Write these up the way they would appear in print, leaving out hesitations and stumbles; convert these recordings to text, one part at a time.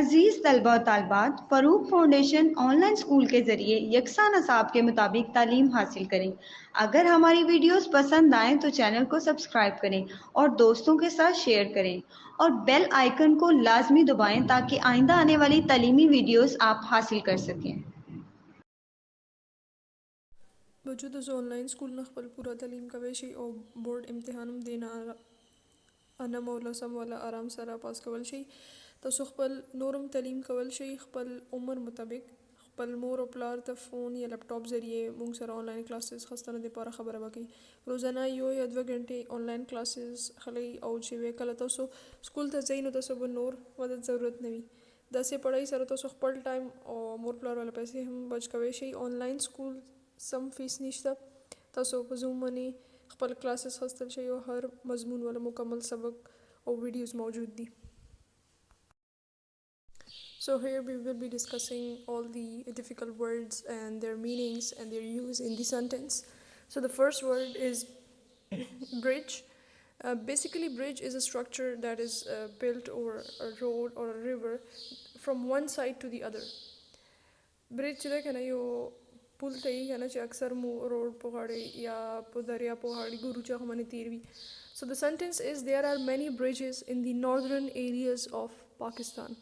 عزیز طلبہ و طالبات، فاروق فاؤنڈیشن آن لائن اسکول کے ذریعے یکساں نصاب کے مطابق تعلیم حاصل کریں۔ اگر ہماری ویڈیوز پسند آئیں تو چینل کو سبسکرائب کریں اور دوستوں کے ساتھ شیئر کریں اور بیل آئیکن کو لازمی دبائیں تاکہ آئندہ آنے والی تعلیمی ویڈیوز آپ حاصل کر سکیں۔ بچو تاسو آنلاین سکول نه خپل پوره تعلیم کوي شي او بورډ امتحان هم دینه انم او لسم ولا آرام سره پاس کول شي. تاسو خپل نورم تعلیم کول شي خپل عمر مطابق. خپل مور او پلار ته فون یا لپټاپ ذریعے مونږ سره آنلاین کلاسز خستانه د پاره خبره وکړي. روزانه یو یا 2 غنټې آنلاین کلاسز خلی او چې وی کله تاسو سکول ته ځئ نو تاسو به نور مدد ضرورت نه وي. داسې پړای سره تاسو خپل ټایم او مور پلار ولا پیسې هم بچ کوي شي. آنلاین سکول سم فیس نشته. تاسو په زوم باندې خپل کلاسز خستل شي او هر مضمون ولا مکمل سبق او ویډیوز موجود دي. So here we will be discussing all the difficult words and their meanings and their use in the sentence. So the first word is bridge. Basically bridge is a structure that is built over a road or a river from one side to the other. Bridge چه کنه یو پول ته یې کنه چې اکثر مو روډ په غاړې یا په دریا په غاړې ګورو چې هغه باندې تیر وي. So the sentence is there are many bridges in the northern areas of Pakistan.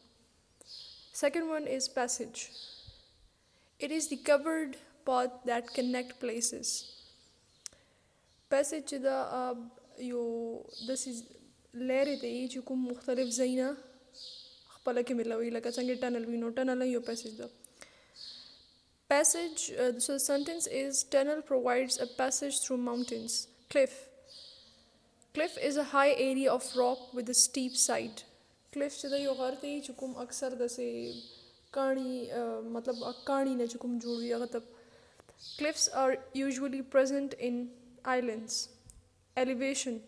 Second one is passage. It is the covered path that connect places. Passage چې دا یو داسې لارې دی چې کوم مختلف ځایونه خپله کې ملوي لکه څنګه ټنل وي نو ټنل یو پیسج ده. Passage, so the sentence is tunnel provides a passage through mountains. Cliff. Cliff is a high area of rock with a steep side. Cliff چې دا یو غر دی چې کوم اکثر داسې کاڼي مطلب کاڼي نه چې کوم جوړ وي هغه ته. Cliffs are usually present in islands. Elevation.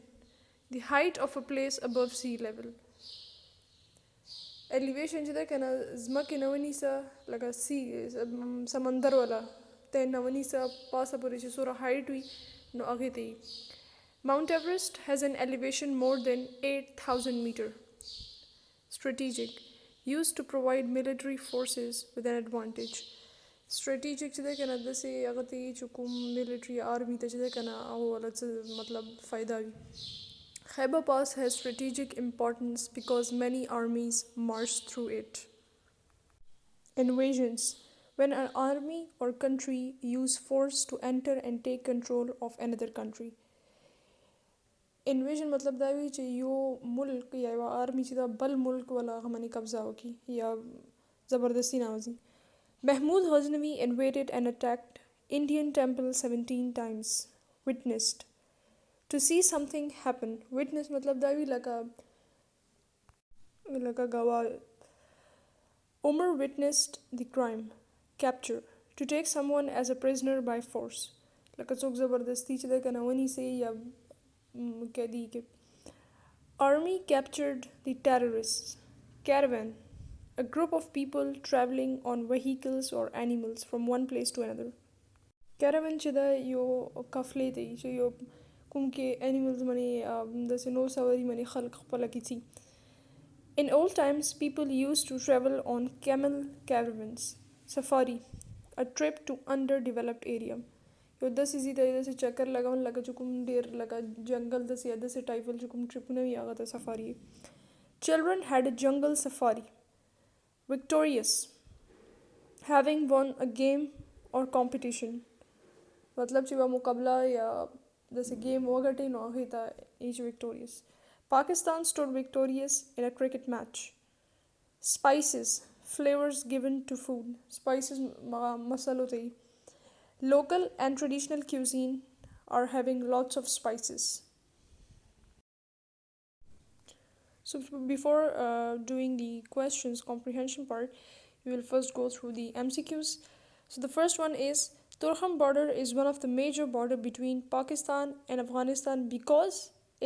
The height of a place above sea level. Elevation چې دا کنه ځمکې نه ونیسه لکه سی سمندر والا ته نه ونیسه پاسه پورې چې څومره هایټ وي نو هغې ته یي. Mount Everest has an elevation more than 8,000 meter. Strategic. Used to provide military forces with an advantage. Strategic چې دا کنه داسې هغه ته یي چې کوم ملټري آرمي ته چې دا کنه هغه والا څه مطلب فایده وي. Khyber Pass has strategic importance because many armies march through it. Invasions. When an army or country use force to enter and take control of another country. Invasion مطلب دا وی چې یو ملک یا یو آرمی چې دا بل ملک ولا هغه باندې قبضه وکړي یا زبردستی ناوځي. Mahmud Ghaznavi invaded and attacked Indian temple 17 times. Witnessed. To see something happen. Witness مطلب دا وی لکه گواه. Umar witnessed the crime. Capture. To take someone as a prisoner by force. لکه څوک زبردستی چې دا کنه ونیسي یا قیدی کې. Army captured the terrorists. Caravan. A group of people traveling on vehicles or animals from one place to another. Caravan چې دا یو قافلې دی چې یو کوم کې animals باندې داسې نور سواري باندې خلق خپله کې ځي. In old times, people used to travel on camel caravans. Safari. A trip to underdeveloped area. یو داسې ځي ته داسې چکر لګون لکه چې کوم ډېر لکه جنګل داسې یا داسې ټایپل چې کوم ټریپونه وي هغه ته سفاري. Children had a jungle safari. Victorious. Having won a game or competition. مطلب چې به مقابله یا داسې گیم وګټي نو هغې ته ایج victorious. Pakistan stood victorious in a cricket match. Spices. Flavors given to food. Spices مسالو ته یي. Local and traditional cuisine are having lots of spices. So before doing the questions comprehension part, we will first go through the MCQs. So the first one is Torkham border is one of the major border between Pakistan and Afghanistan because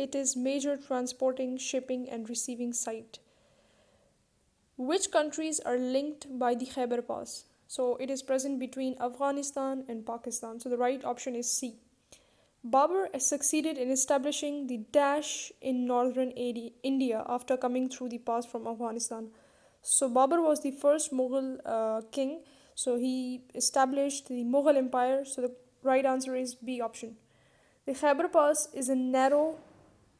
it is major transporting, shipping and receiving site. Which countries are linked by the Khyber Pass? So it is present between Afghanistan and Pakistan. So the right option is C. Babur succeeded in establishing the dash in northern India after coming through the pass from Afghanistan. So Babur was the first Mughal king, so he established the Mughal Empire. So the right answer is B option. The Khyber Pass is a narrow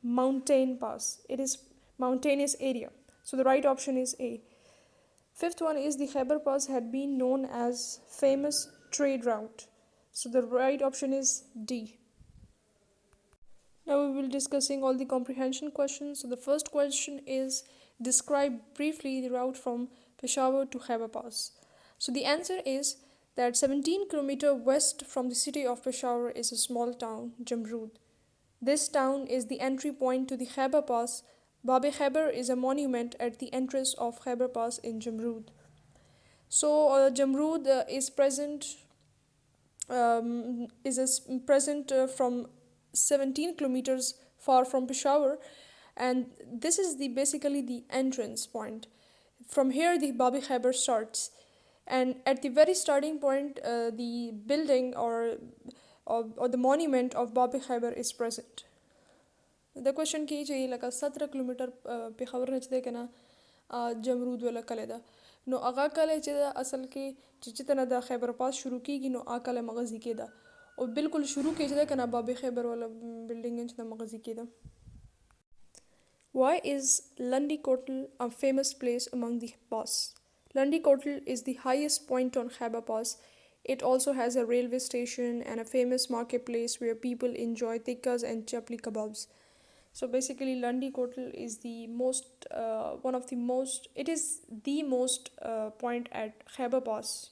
mountain pass. It is mountainous area. So the right option is A. Fifth one is the Khyber Pass had been known as famous trade route. So the right option is D. Now we will be discussing all the comprehension questions. So the first question is, describe briefly the route from Peshawar to Khyber Pass. So the answer is that 17 km west from the city of Peshawar is a small town, Jamrud. This town is the entry point to the Khyber Pass. Bab Khyber is a monument at the entrance of Khyber Pass in Jamrud. So Jamrud is present from 17 kilometers far from Peshawar, and this is basically the entrance point. From here the Babi Khyber starts, and at the very starting point the building or the monument of Babi Khyber is present. The question کی چې لکه 17 کیلومتر پېښور نه چې دی که نه جمرود ولا کلی ده، نو هغه کلی چې ده اصل کې چې ته نه د خیبر پاس شروع کېږي نو هغه کلی مغزي کې ده، او بالکل شروع کې چې ده که نه باب خیبر والا بلډینګ چې ده مغزي کې ده. Why is Lundi Kotal a famous place among the pass? Lundi Kotal is the highest point on Khyber Pass. It also has a railway station and a famous marketplace where people enjoy tikkas and chapli kebabs. So basically Lundi Kotal is the most it is the most point at Khyber Pass,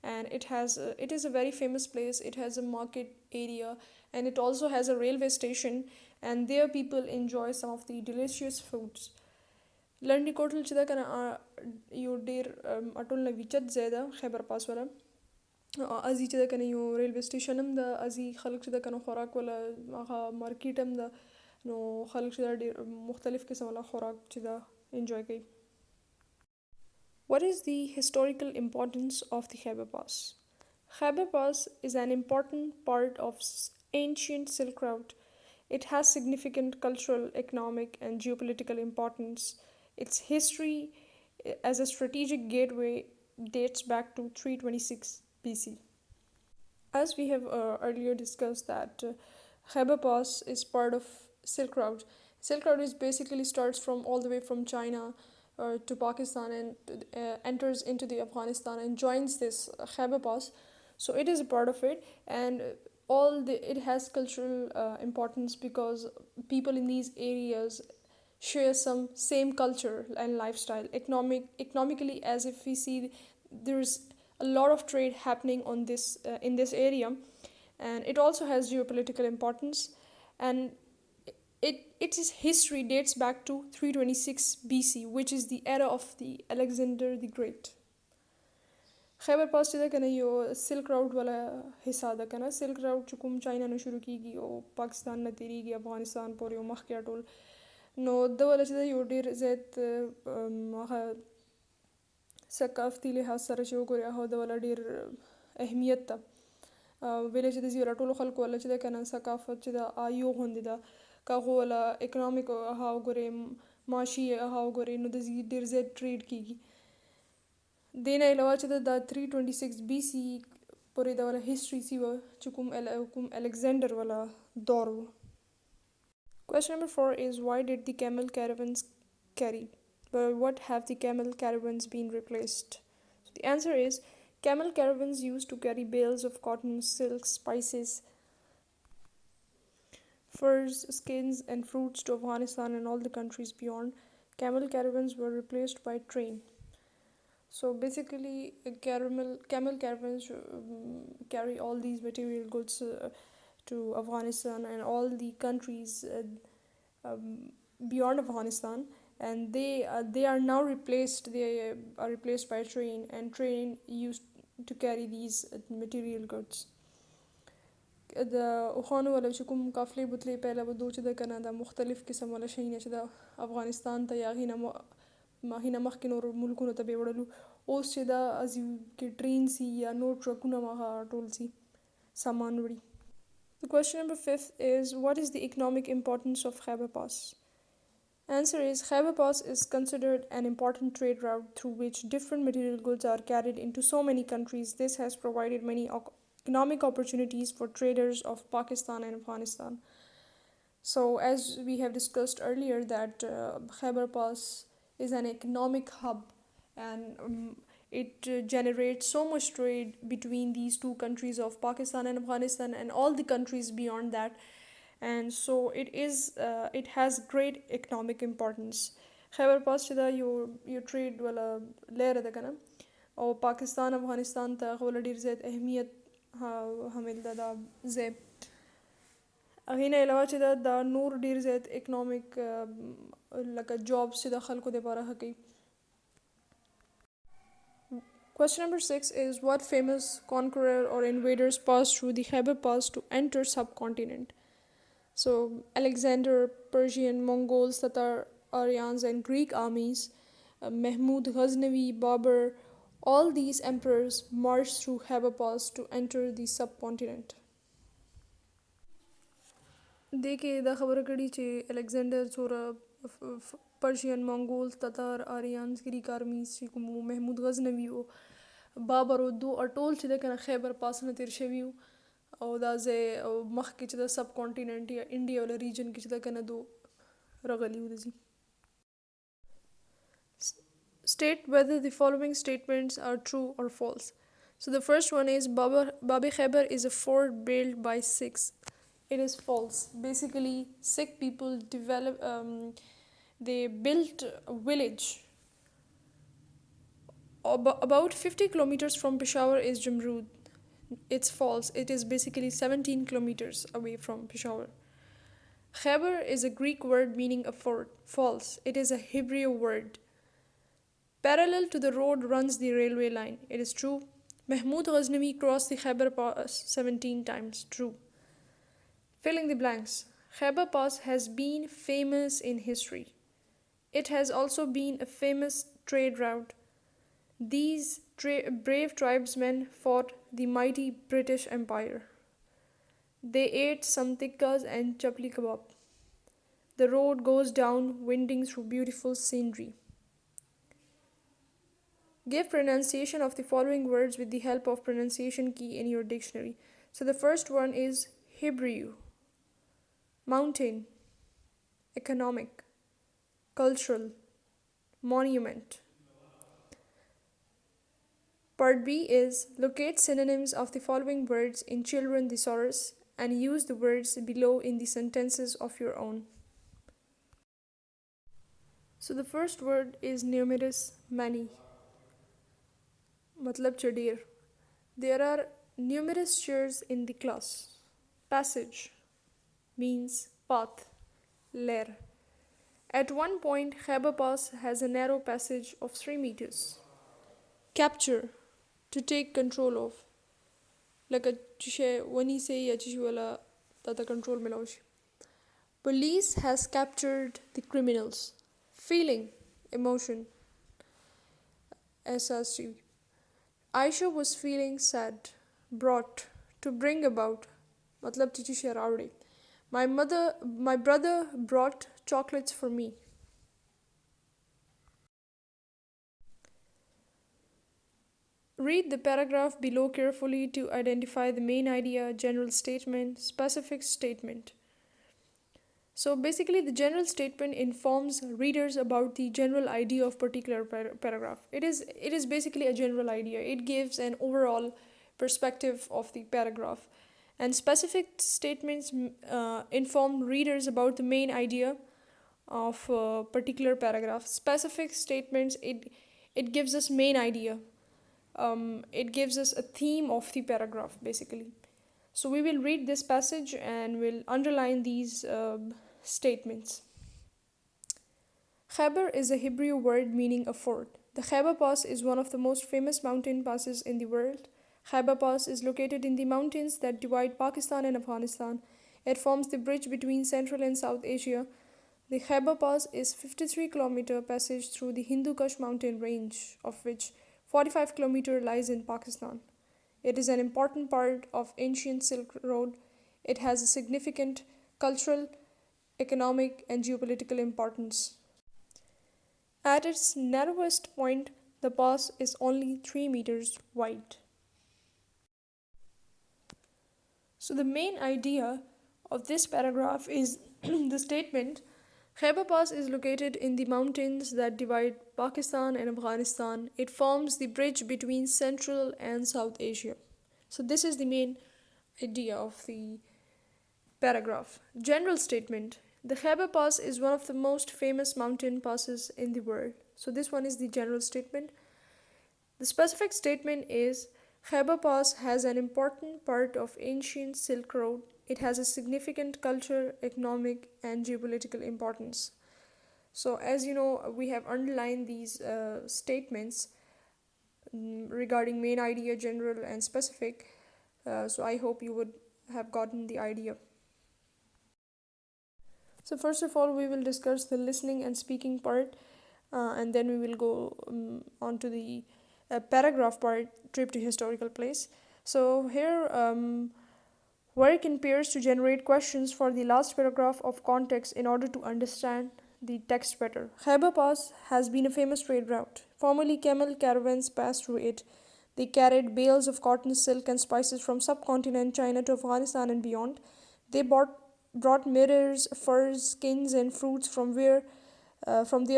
and it is a very famous place. It has a market area, and it also has a railway station, and there people enjoy some of the delicious foods. Lundi Kotal چې ده که نه یو ډېر اټول نه ویچت ځای ده خیبر پاس والا. ازي چې ده که نه یو ریلوے سټیشن هم ده، ازي خلک چې ده که نه خوراک والا هغه مارکیټ هم ده، نو خلک چې ده ډېر مختلف قسم والا خوراک چې ده انجوای کوي. What is the historical importance of the Khyber Pass? Khyber Pass is an important part of ancient Silk Route. It has significant cultural, economic, and geopolitical importance. Its history as a strategic gateway dates back to 326 BC. As we have earlier discussed that Khyber Pass is part of Silk Route. Silk Route is basically starts from all the way from China to Pakistan and enters into the Afghanistan and joins this Khyber Pass. So it is a part of it, and it has cultural importance because people in these areas share some same culture and lifestyle. Economically, as if we see, there's a lot of trade happening on this in this area, and it also has geopolitical importance, and its history dates back to 326 BC, which is the era of the Alexander the Great. خیبر پاس چې ده که نه یو سلک راوټ والا حصه ده که نه. سلک راوټ چې کوم چاینا نه شروع کېږي او پاکستان نه تېرېږي افغانستان پورې او مخکې ټول، نو ده والا چې ده یو ډېر زیات هغه ثقافتي لحاظ سره چې وګورې هغه ده والا ډېر اهمیت ده. ویلې چې د زی والا ټولو خلکو والا چې ده که نه ثقافت چې ده یو غوندې ده، که هغو والا اکنامک هغه وګورې معاشي هغه وګورې نو د زی ډېر زیات ټریډ کېږي. دې نه علاوه چې د 326 BC پورې د والا هسټري سی وه چې کوم الکزینډر والا دور و. Question number 4 is, why did the camel caravans carry? By what have the camel caravans been replaced? So the answer is, camel caravans used to carry bales of cotton, silk, spices, furs, skins, and fruits to Afghanistan and all the countries beyond. Camel caravans were replaced by train. So basically, camel caravans carry all these material goods to Afghanistan and all the countries beyond Afghanistan, and they are now replaced. They are replaced by train, and train used to carry these material goods. د اوښانو والا چې کوم قافلې بوتلې پیله به دو چې ده که نه دا مختلف قسم والا شیونه چې ده افغانستان ته یا هغې نه مخکې نورو ملکونو ته به یې وړلو، اوس چې دا ازي کې ټرین سي یا نور ټرکونه هغه ټول سي سامان وړي. The question number 5 is, what is the economic importance of Khyber Pass? Answer is Khyber Pass is considered an important trade route through which different material goods are carried into so many countries. This has provided many economic opportunities for traders of Pakistan and Afghanistan. So, as we have discussed earlier, that Khyber Pass is an economic hub, and it generates so much trade between these two countries of Pakistan and Afghanistan and all the countries beyond that. And so it has great economic importance. Khyber Pass چدا یو ٹریڈ والا لیر ده کنه او پاکستان افغانستان ته ولا ډیر زیات اهمیت حامل ده دا زه هغې نه علاوه چې دا نور ډیر زیات اکنامک لکه جابس چې د خلکو دپاره ښه کوي. Question number 6 is what famous conqueror or invaders passed through the Khyber Pass to enter subcontinent? So Alexander, Persian, Mongols, Tatar, Aryans and Greek armies, Mahmud Ghaznavi, Babur, all these emperors marched through Khyber Pass to enter the subcontinent. دیکھې دا خبره کړي چې الکسندر څوره پرشین مونګولز تتار آریانز ګریک آرمیز چې کوم محمود غزنوي او بابر او دو ټول چې د کنه خیبر پاس نه تیر شوي او دا ځای او مخکې چې د سب کانټیننټ یا انډیا ولا ریجن کې چې د کنه دو رغلي و دي. State whether the following statements are true or false. So the first one is Babi Khyber is a fort built by Sikhs. It is false. Basically, Sikh people they built a village about 50 kilometers from Peshawar is Jamrud. It's false. It is basically 17 kilometers away from Peshawar. Khyber is a Greek word meaning a fort. False. It is a Hebrew word. Parallel to the road runs the railway line. It is true. Mahmud Ghaznavi crossed the Khyber Pass 17 times. True. Filling the blanks. Khyber Pass has been famous in history. It has also been a famous trade route. These brave tribesmen fought the mighty British Empire. They ate some tikkas and chapli kebab. The road goes down winding through beautiful scenery. Give pronunciation of the following words with the help of pronunciation key in your dictionary. So the first one is Hebrew, mountain, economic, cultural, monument. Part B is locate synonyms of the following words in children thesaurus and use the words below in the sentences of your own. So the first word is numerous, many. Matlab chadir. There are numerous chairs in the class. Passage means path, lair. At one point, Khyber Pass has a narrow passage of 3 meters. Capture, to take control of. Like a chishe wani se ya chishi wala tata control milaoshi. Police has captured the criminals. Feeling, emotion. SRC. Aisha was feeling sad. Brought, to bring about. Matlab chichi sharawde. My brother brought chocolates for me. Read the paragraph below carefully to identify the main idea, general statement, specific statement. So basically the general statement informs readers about the general idea of particular paragraph. It is basically a general idea. It gives an overall perspective of the paragraph. And specific statements inform readers about the main idea of a particular paragraph. Specific statements, it gives us main idea. It gives us a theme of the paragraph basically. So we will read this passage and we'll underline these statements. Khyber is a Hebrew word meaning a fort. The Khyber Pass is one of the most famous mountain passes in the world. Khyber Pass is located in the mountains that divide Pakistan and Afghanistan. It forms the bridge between Central and South Asia. The Khyber Pass is 53-kilometer passage through the Hindu Kush mountain range, of which 45 kilometers lies in Pakistan. It is an important part of ancient Silk Road. It has a significant cultural, economic and geopolitical importance. At its narrowest point, the pass is only 3 meters wide. So the main idea of this paragraph is the statement, Khyber Pass is located in the mountains that divide Pakistan and Afghanistan. It forms the bridge between Central and South Asia. So this is the main idea of the paragraph. General statement. The Khyber Pass is one of the most famous mountain passes in the world. So this one is the general statement. The specific statement is Khyber Pass has an important part of ancient Silk Road. It has a significant culture, economic, and geopolitical importance. So as you know, we have underlined these statements regarding main idea, general, and specific. So I hope you would have gotten the idea. So first of all, we will discuss the listening and speaking part, and then we will go on to the paragraph part, trip to historical place. So here, work in pairs to generate questions for the last paragraph of context in order to understand the text better. Khyber Pass has been a famous trade route. Formerly, camel caravans passed through it. They carried bales of cotton, silk, and spices from subcontinent China to Afghanistan and beyond. They brought mirrors, furs, skins, and fruits from there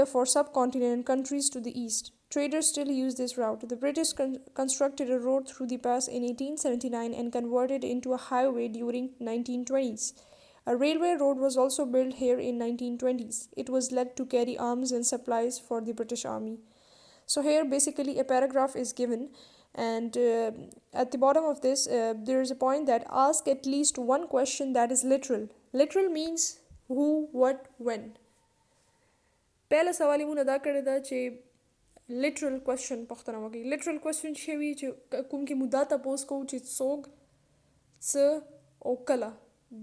for subcontinent countries to the east. Traders still use this route. The British constructed a road through the pass in 1879 and converted it into a highway during 1920s. A railway road was also built here in 1920s. It was led to carry arms and supplies for the British Army. So here basically a paragraph is given, and at the bottom of this there is a point that ask at least one question that is literal. Literal means who, what, when. पहला सवाल यमون अदा करे दा चे literal question پختنه وکي. Literal question شوی چې کوم کې مدعا تاسو کو چې څوک څه او کله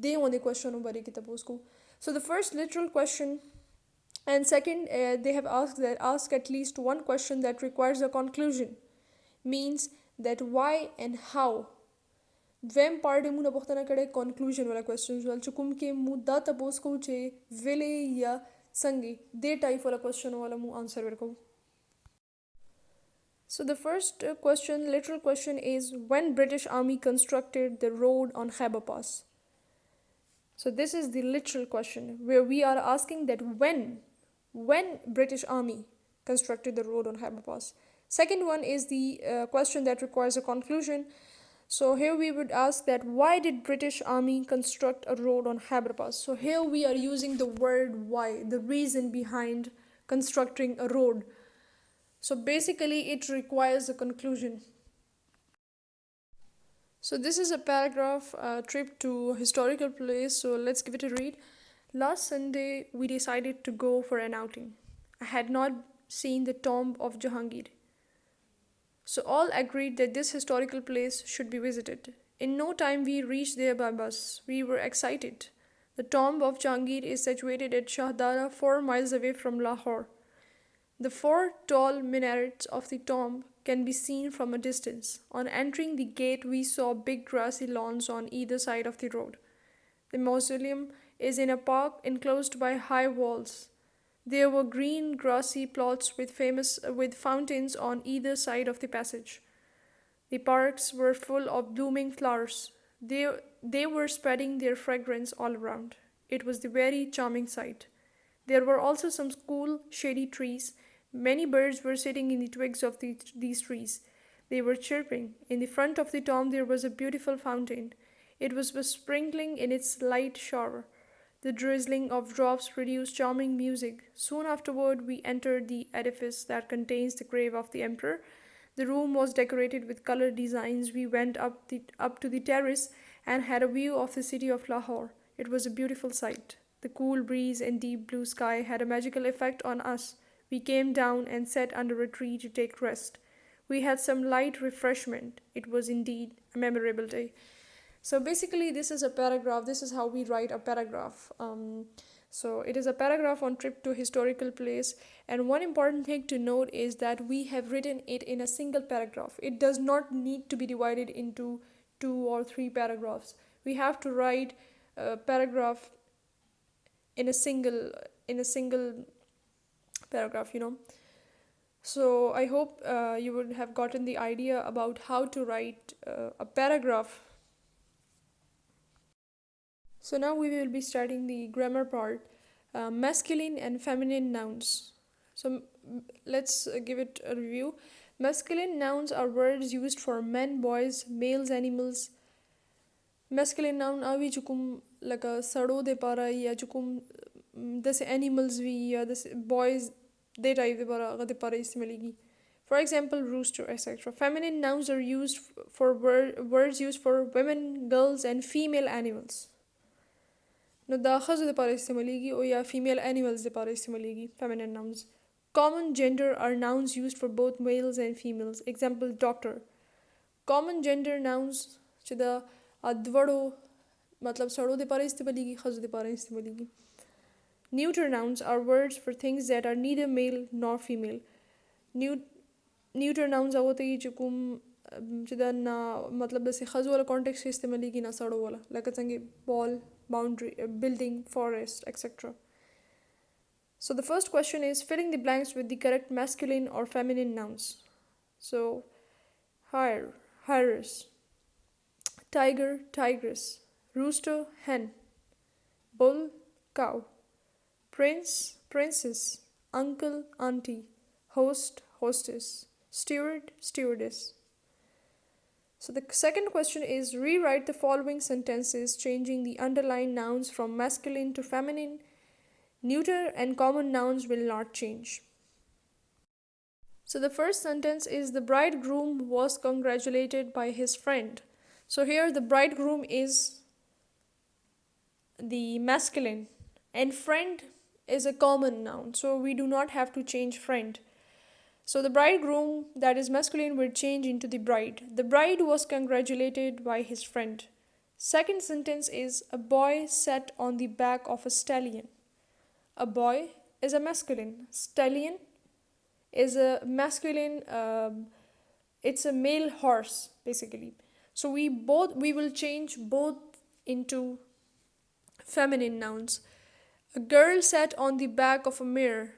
دی باندې question وبري کې تاسو کو. So the first literal question, and second they have asked that ask at least one question that requires a conclusion, means that why and how. دویم پارٹ یمونه پختنه کړي conclusion والا questions ول چې کوم کې مدعا تاسو کو چې ویلې یا څنګه دې ټایپ والا question والا مو answer ورکو. So the first question, literal question, is when British Army constructed the road on Khyber Pass. So this is the literal question where we are asking that when British Army constructed the road on Khyber Pass. Second one is the question that requires a conclusion. So here we would ask that why did British Army construct a road on Khyber Pass? So here we are using the word why, the reason behind constructing a road. So basically it requires a conclusion. So this is a paragraph, trip to historical place. So let's give it a read. Last Sunday we decided to go for an outing. I had not seen the tomb of Jahangir. So all agreed that this historical place should be visited. In no time we reached there by bus. We were excited. The tomb of Jahangir is situated at Shahdara, 4 miles away from Lahore. The 4 tall minarets of the tomb can be seen from a distance. On entering the gate, we saw big grassy lawns on either side of the road. The mausoleum is in a park enclosed by high walls. There were green grassy plots with fountains on either side of the passage. The parks were full of blooming flowers. They were spreading their fragrance all around. It was a very charming sight. There were also some cool, shady trees. Many birds were sitting in the twigs of these trees. They were chirping. In the front of the tomb there was a beautiful fountain. It was sprinkling in its light shower. The drizzling of drops produced charming music. Soon afterward we entered the edifice that contains the grave of the emperor. The room was decorated with colored designs. We went up to the terrace and had a view of the city of Lahore. It was a beautiful sight. The cool breeze and deep blue sky had a magical effect on us. We came down and sat under a tree to take rest. We had some light refreshment. It was indeed a memorable day. So basically this is a paragraph. This is how we write a paragraph. So it is a paragraph on trip to historical place. And one important thing to note is that we have written it in a single paragraph. It does not need to be divided into 2 or 3 paragraphs. We have to write a paragraph in a single paragraph, So I hope you would have gotten the idea about how to write a paragraph. So now we will be starting the grammar part. Masculine and feminine nouns. So let's give it a review. Masculine nouns are words used for men, boys, males, animals. Masculine noun avi chukum laka sado de para ya chukum this animals vi ya this boys they type de para istemali. For example, rooster, etc. Feminine nouns are used for words used for women, girls, and female animals. نو دا ښځو دپاره استعمالیږي او یا female animals دپاره استعمالیږي feminine nouns. Common gender are nouns used for both males and females. Example, doctor. Common gender nouns چې د دوړو مطلب سړو دپاره استعمالیږي ښځو دپاره استعمالیږي. Neuter nouns are words for things that are neither male nor female. Neuter nouns هغه ته چې کوم چې دا نه مطلب داسې ښځو والا کانټیکس کې استعمالیږي نه سړو والا لکه څنګه ball, boundary, building, forest, etc. So the first question is filling the blanks with the correct masculine or feminine nouns. So hare, hares, tiger, tigress, rooster, hen, bull, cow, prince, princess, uncle, auntie, host, hostess, steward, stewardess. So the second question is rewrite the following sentences changing the underlined nouns from masculine to feminine. Neuter and common nouns will not change. So the first sentence is the bridegroom was congratulated by his friend. So here the bridegroom is the masculine and friend is a common noun. So we do not have to change friend. So the bridegroom, that is masculine, will change into the bride. The bride was congratulated by his friend. Second sentence is a boy sat on the back of a stallion. A boy is a masculine. Stallion is a masculine, it's a male horse basically. So we will change both into feminine nouns. A girl sat on the back of a mirror.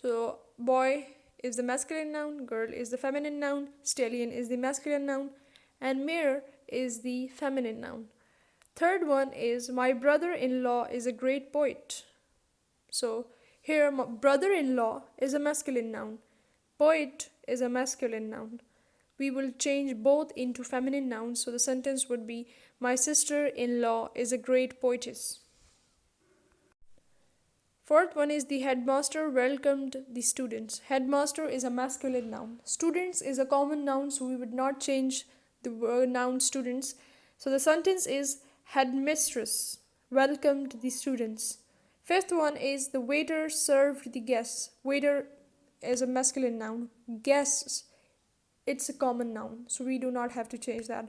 So boy is the masculine noun, girl is the feminine noun, stallion is the masculine noun, and mirror is the feminine noun. Third one is my brother-in-law is a great poet. So here brother-in-law is a masculine noun, poet is a masculine noun. We will change both into feminine nouns, so the sentence would be my sister-in-law is a great poetess. Fourth one is the headmaster welcomed the students. Headmaster is a masculine noun. Students is a common noun, so we would not change the noun students. So the sentence is headmistress welcomed the students. Fifth one is the waiter served the guests. Waiter is a masculine noun. Guests, it's a common noun, so we do not have to change that.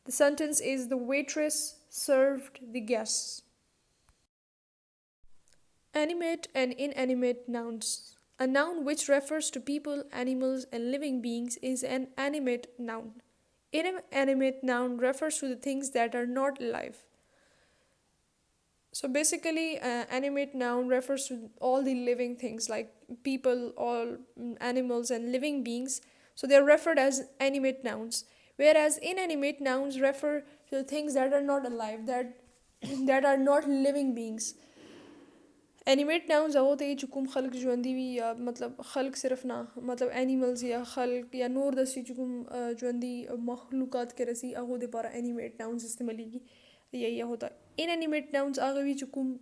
The sentence is the waitress served the guests. Animate and inanimate nouns. A noun which refers to people, animals, and living beings is an animate noun. Inanimate noun refers to the things that are not alive. So basically, animate noun refers to all the living things like people, all animals, and living beings. So they are referred as animate nouns. Whereas inanimate nouns refer to the things that are not alive, that are not living beings. Animate nouns هغه ته چې کوم خلق ژوندي وي یا مطلب خلق صرف نه مطلب animals یا خلق یا نور داسې چې کوم ژوندي مخلوقات کې رسي هغو دپاره animate nouns استعمالیږي یہی هغه ته inanimate nouns هغه وي چې کوم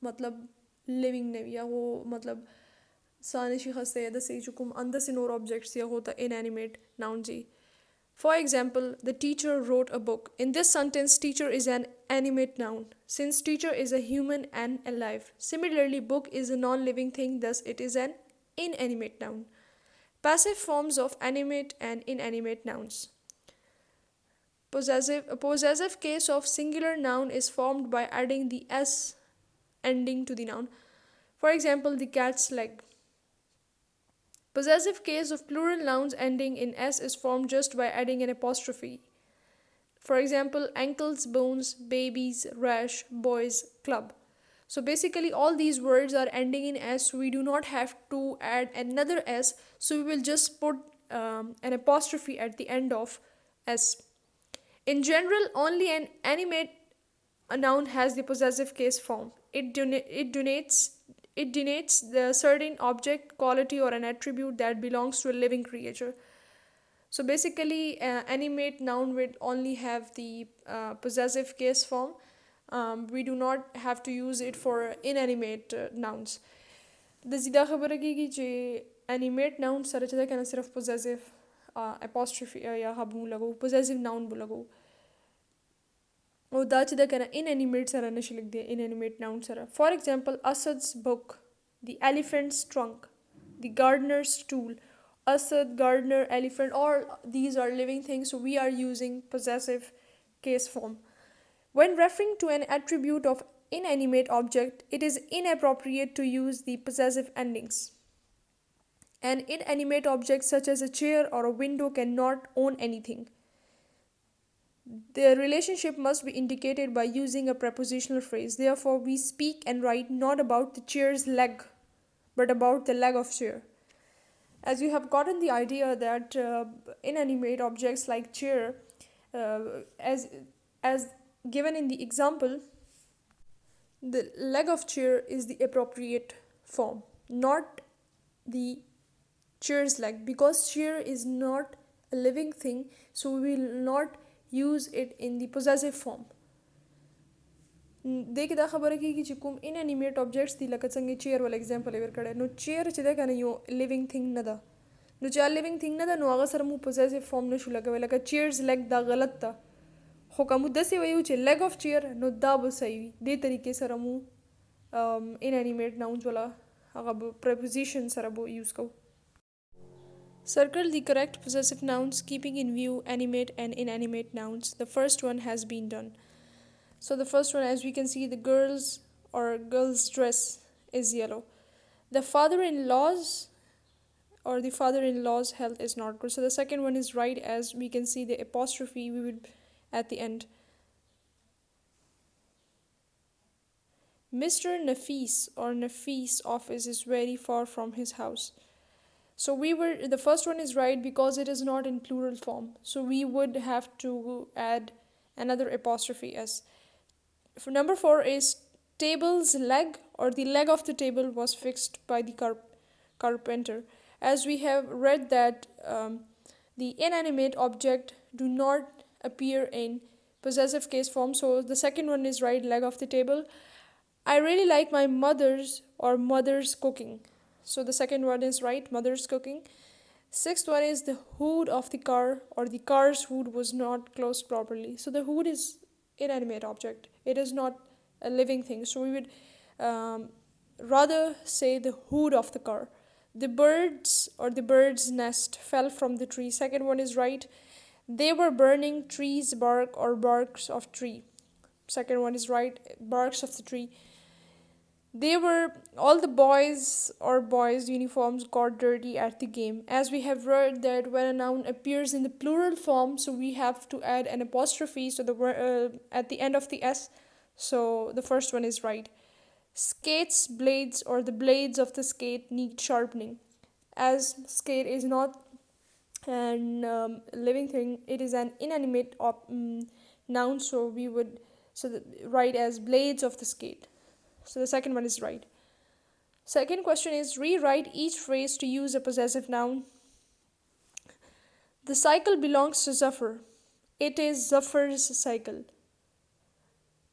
مطلب living نه وي هغو مطلب سا نشي خسته یا داسې چې کوم انداسې نور objects دي هغو ته inanimate nouns دي. For example, the teacher wrote a book. In this sentence, teacher is an animate noun, since teacher is a human and alive. Similarly, book is a non-living thing, thus it is an inanimate noun. Passive forms of animate and inanimate nouns. A possessive case of singular noun is formed by adding the s ending to the noun. For example, the cat's leg. Possessive case of plural nouns ending in s is formed just by adding an apostrophe. For example, ankles, bones, babies, rash, boys, club. So basically all these words are ending in s, so we do not have to add another s, so we will just put an apostrophe at the end of s. In general, only an animate a noun has the possessive case form. It denotes the certain object, quality, or an attribute that belongs to a living creature. So basically, animate noun will only have the possessive case form. We do not have to use it for inanimate nouns. د زیدا خبره کېږي چې انیمیټ ناون سره چې ده که نه صرف پوزیسیو اپاسټرفي یا هغه به ولګو پوزیسیو ناون به لګو او دا چې ده که نه انانیمیټ سره نشي لګدی انانیمیټ ناون سره. فار ایگزامپل اسد's book, the elephant's trunk, the gardener's stool. Asad, gardener, elephant, all these are living things, so we are using possessive case form. When referring to an attribute of inanimate object, it is inappropriate to use the possessive endings. An inanimate object such as a chair or a window cannot own anything. The relationship must be indicated by using a prepositional phrase. Therefore, we speak and write not about the chair's leg, but about the leg of chair. As you have gotten the idea that inanimate objects like chair, as given in the example, the leg of chair is the appropriate form, not the chair's leg, because chair is not a living thing, so we will not use it in the possessive form. دیکھ دا خبره کېږي چې کوم انانیمیټ objects دي لکه څنګه چیر ول اگزامپل یې ورکړی نو چیر چې ده که نه یو لیوینګ تھنګ نه ده نو چې هغه لیوینګ تھنګ نه ده نو هغه سره مو پوزیسیو فارم نشو لګوی لکه چیرز لیګ دا غلط ده خو که مو داسې ویو چې لیګ آف چیر نو دا به صحیح وي دې طریقې سره مو انانیمیټ ناونز والا هغه به پریپوزیشن سره به یوز کوو. Circle the correct possessive nouns keeping in view animate and inanimate nouns. The first one has been done. So the first one, as we can see, the girl's dress is yellow. The father-in-law's health is not good. So the second one is right, as we can see the apostrophe we would at the end. Mr. Nafis office is very far from his house. So the first one is right because it is not in plural form. So we would have to add another apostrophe s. For number 4 is table's leg, or the leg of the table was fixed by the carpenter. As we have read that the inanimate object do not appear in possessive case form. So the second one is right, leg of the table. I really like my mother's cooking. So the second one is right, mother's cooking. Sixth one is the hood of the car, or the car's hood was not closed properly. So the hood is inanimate object. It is not a living thing. So we would rather say the hood of the car. The bird's nest fell from the tree. Second one is right. They were burning trees bark or barks of tree. Second one is right, barks of the tree. All the boys' uniforms got dirty at the game. As we have read that when a noun appears in the plural form, so we have to add an apostrophe so at the end of the s. So the first one is right. Skate's blades, or the blades of the skate, need sharpening. As skate is not an living thing, it is an inanimate noun, so we would write as blades of the skate. So the second one is right. Second question is rewrite each phrase to use a possessive noun. The cycle belongs to Zafar. It is Zafar's cycle.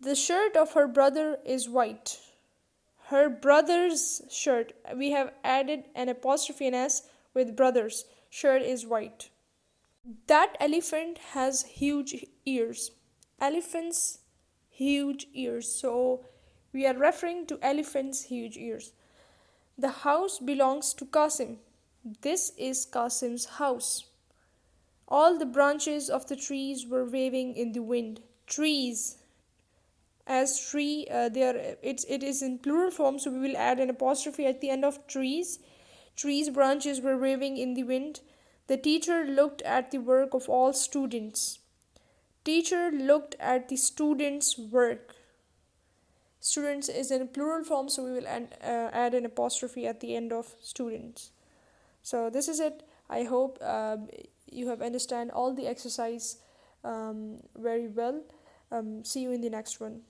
The shirt of her brother is white. Her brother's shirt. We have added an apostrophe and s with brothers. Shirt is white. That elephant has huge ears. Elephant's huge ears. So we are referring to elephant's huge ears. The house belongs to Qasim. This is Qasim's house. All the branches of the trees were waving in the wind. Trees. As tree, it is in plural form, so we will add an apostrophe at the end of trees. Trees' branches were waving in the wind. The teacher looked at the work of all students. Teacher looked at the students' work. Students is in plural form, so we will add an apostrophe at the end of students. So this is it. I hope you have understand all the exercise very well. See you in the next one.